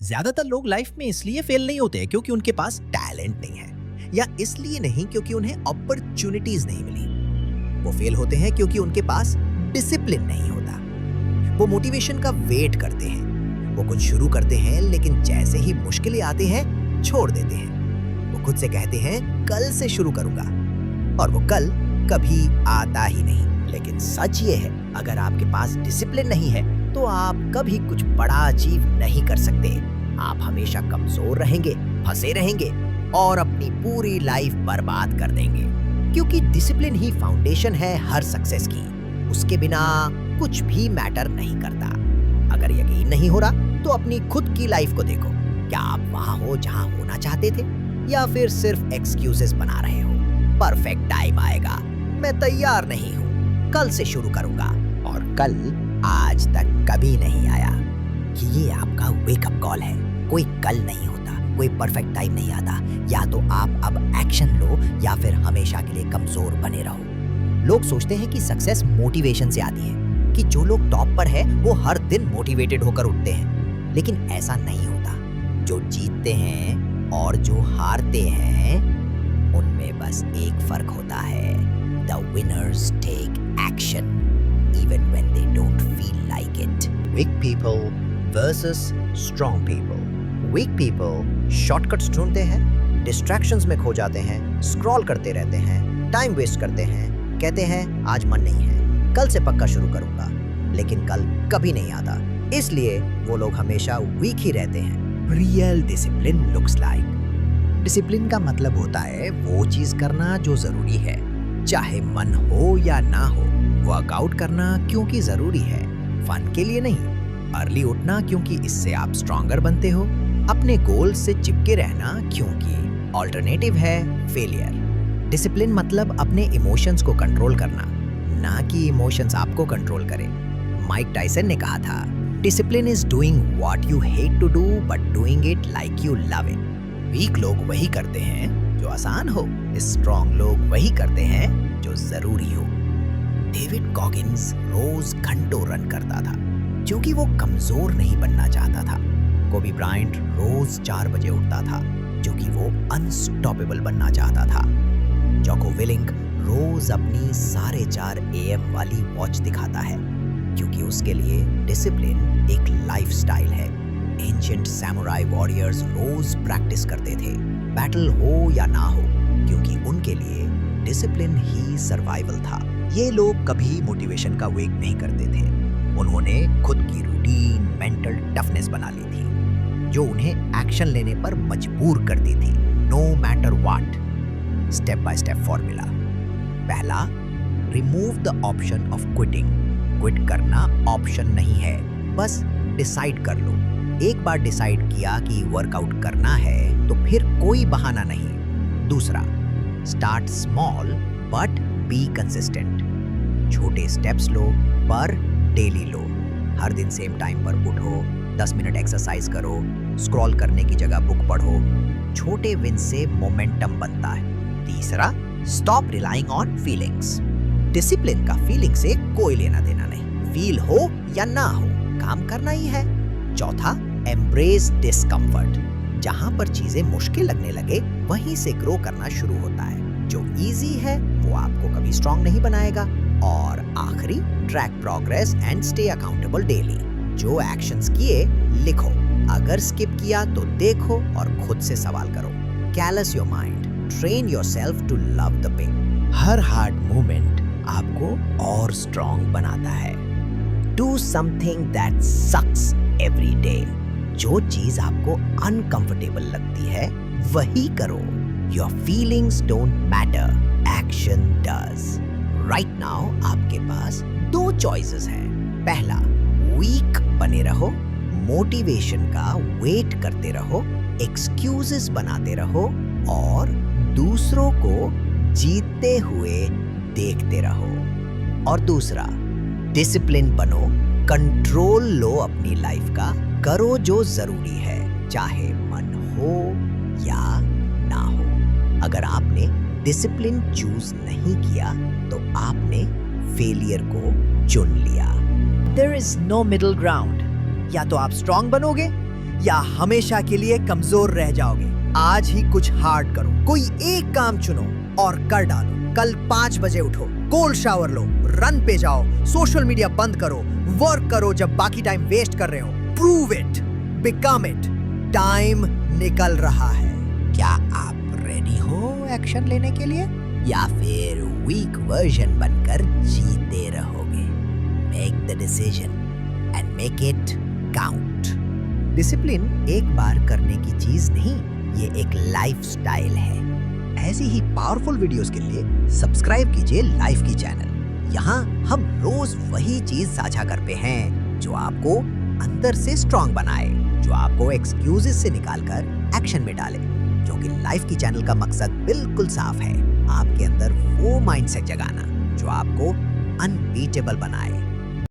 ज्यादातर लोग लाइफ में इसलिए फेल नहीं होते हैं क्योंकि उनके पास टैलेंट नहीं है, या इसलिए नहीं क्योंकि उन्हें अपॉर्चुनिटीज नहीं मिली। वो फेल होते हैं क्योंकि उनके पास डिसिप्लिन नहीं होता। वो मोटिवेशन का वेट करते हैं। वो कुछ शुरू करते हैं लेकिन जैसे ही मुश्किलें आती हैं छोड़ देते हैं। वो खुद से कहते हैं कल से शुरू करूंगा, और वो कल कभी आता ही नहीं। लेकिन सच ये है, अगर आपके पास डिसिप्लिन नहीं है तो आप कभी कुछ बड़ा अचीव नहीं कर सकते। आप हमेशा कमजोर रहेंगे, फंसे रहेंगे और अपनी पूरी लाइफ बर्बाद कर देंगे। क्योंकि डिसिप्लिन ही फाउंडेशन है हर सक्सेस की। उसके बिना कुछ भी मैटर नहीं करता। अगर यकीन नहीं हो रहा तो अपनी खुद की लाइफ को देखो। क्या आप वहां हो जहां होना चाहते थे, या फिर सिर्फ एक्सक्यूजेस बना रहे हो? परफेक्ट टाइम आएगा, मैं तैयार नहीं हूं, कल से शुरू करूंगा, और कल आज तक कभी नहीं आया। कि ये आपका वेकअप कॉल है। कोई कल नहीं होता, कोई परफेक्ट टाइम नहीं आता। या तो आप अब एक्शन लो या फिर हमेशा के लिए कमजोर बने रहो। लोग सोचते हैं कि सक्सेस मोटिवेशन से आती है, कि जो लोग टॉप पर है वो हर दिन मोटिवेटेड होकर उठते हैं। लेकिन ऐसा नहीं होता। जो जीतते हैं और जो हारते हैं, उनमें बस एक फर्क होता है। The winners take action even when they don't feel like it. Weak people versus strong people. Weak people shortcuts ढूंढते हैं, distractions में खो जाते हैं, scroll करते रहते हैं, time waste करते हैं, कहते हैं आज मन नहीं है, कल से पक्का शुरू करूंगा, लेकिन कल कभी नहीं आता। इसलिए वो लोग हमेशा weak ही रहते हैं। Real discipline looks like. Discipline का मतलब होता है वो चीज करना जो जरूरी है, चाहे मन हो या ना हो। वर्कआउट करना क्योंकि जरूरी है, फन के लिए नहीं। अर्ली उठना क्योंकि इससे आप स्ट्रॉन्गर बनते हो। अपने गोल से चिपके रहना क्योंकि ऑल्टरनेटिव है फेलियर। डिसिप्लिन मतलब अपने इमोशंस को कंट्रोल करना, ना कि इमोशंस आपको कंट्रोल करें। माइक टायसन ने कहा था, discipline is doing what you hate to do but doing it like you love it. Weak लोग वही करते हैं जो आसान हो, स्ट्रॉन्ग लोग वही करते हैं जो जरूरी हो। डेविड कॉगिन्स रोज घंटों रन करता था क्योंकि वो कमजोर नहीं बनना चाहता था। कोबी ब्रायंट रोज 4 बजे उठता था क्योंकि वो अनस्टॉपेबल बनना चाहता था। जोको विलिंग रोज अपनी 4:30 AM वाली वॉच दिखाता है क्योंकि उसके लिए डिसिप्लिन एक लाइफस्टाइल है। एंशिएंट सैमुराई वॉरियर्स रोज प्रैक्टिस करते थे, बैटल हो या ना हो, क्योंकि उनके लिए डिसिप्लिन ही सर्वाइवल था। ये लोग कभी मोटिवेशन का वेट नहीं करते थे। उन्होंने खुद की रूटीन मेंटल टफनेस बना ली थी जो उन्हें एक्शन लेने पर मजबूर करती थी, no matter what. Step by step formula. पहला, remove the option of quitting. Quit करना ऑप्शन नहीं है, बस डिसाइड कर लो। एक बार डिसाइड किया कि वर्कआउट करना है तो फिर कोई बहाना नहीं। दूसरा, start small but be consistent. छोटे स्टेप्स लो पर डेली लो। हर दिन सेम टाइम पर उठो, 10 मिनट एक्सरसाइज करो, स्क्रॉल करने की जगह बुक पढ़ो। छोटे विन से मोमेंटम बनता है। तीसरा, stop relying on feelings. Discipline का फीलिंग से कोई लेना देना नहीं। फील हो या ना हो, काम करना ही है। चौथा, एम्ब्रेस डिस्कम्फर्ट। जहां पर चीजें मुश्किल लगने लगे वहीं से ग्रो करना शुरू होता है। जो इजी है वो आपको कभी स्ट्रांग नहीं बनाएगा। और आखिरी, track progress and stay accountable daily. जो एक्शंस किए लिखो, अगर स्किप किया तो देखो और खुद से सवाल करो। Callus your mind, train yourself to love the pain. हर हार्ड मोमेंट आपको और स्ट्रांग बनाता है। Do something that sucks every day. जो चीज आपको अनकंफर्टेबल लगती है वही करो। Your feelings don't matter, action does. Right now आपके पास 2 choices हैं। पहला, वीक बने रहो, मोटिवेशन का वेट करते रहो, एक्सक्यूजेस बनाते रहो, और दूसरों को जीतते हुए देखते रहो। और दूसरा, डिसिप्लिन बनो, कंट्रोल लो अपनी लाइफ का, करो जो जरूरी है, चाहे मन हो या ना हो। अगर आपने डिसिप्लिन चूज नहीं किया तो आपने फेलियर को चुन लिया। There is no middle ground. या तो आप स्ट्रांग बनोगे या हमेशा के लिए कमजोर रह जाओगे। आज ही कुछ हार्ड करो, कोई एक काम चुनो और कर डालो। कल 5 बजे उठो, कोल्ड शावर लो, रन पे जाओ, सोशल मीडिया बंद करो, वर्क करो जब बाकी टाइम वेस्ट कर रहे हो। Prove it, become it. Time निकल रहा है। क्या आप रेडी हो एक्शन लेने के लिए, या फिर वीक वर्जन बनकर जीते रहोगे? Make the decision and make it count. Discipline एक बार करने की चीज नहीं, ये एक लाइफस्टाइल है। ऐसी ही पावरफुल वीडियोस के लिए सब्सक्राइब कीजिए लाइफ की चैनल। यहाँ हम रोज वही चीज साझा करते हैं जो आपको अंदर से स्ट्रांग बनाए, जो आपको एक्सक्यूजेस से निकालकर एक्शन में डाले। जो कि लाइफ की चैनल का मकसद बिल्कुल साफ है, आपके अंदर वो माइंडसेट जगाना जो आपको अनबीटेबल बनाए।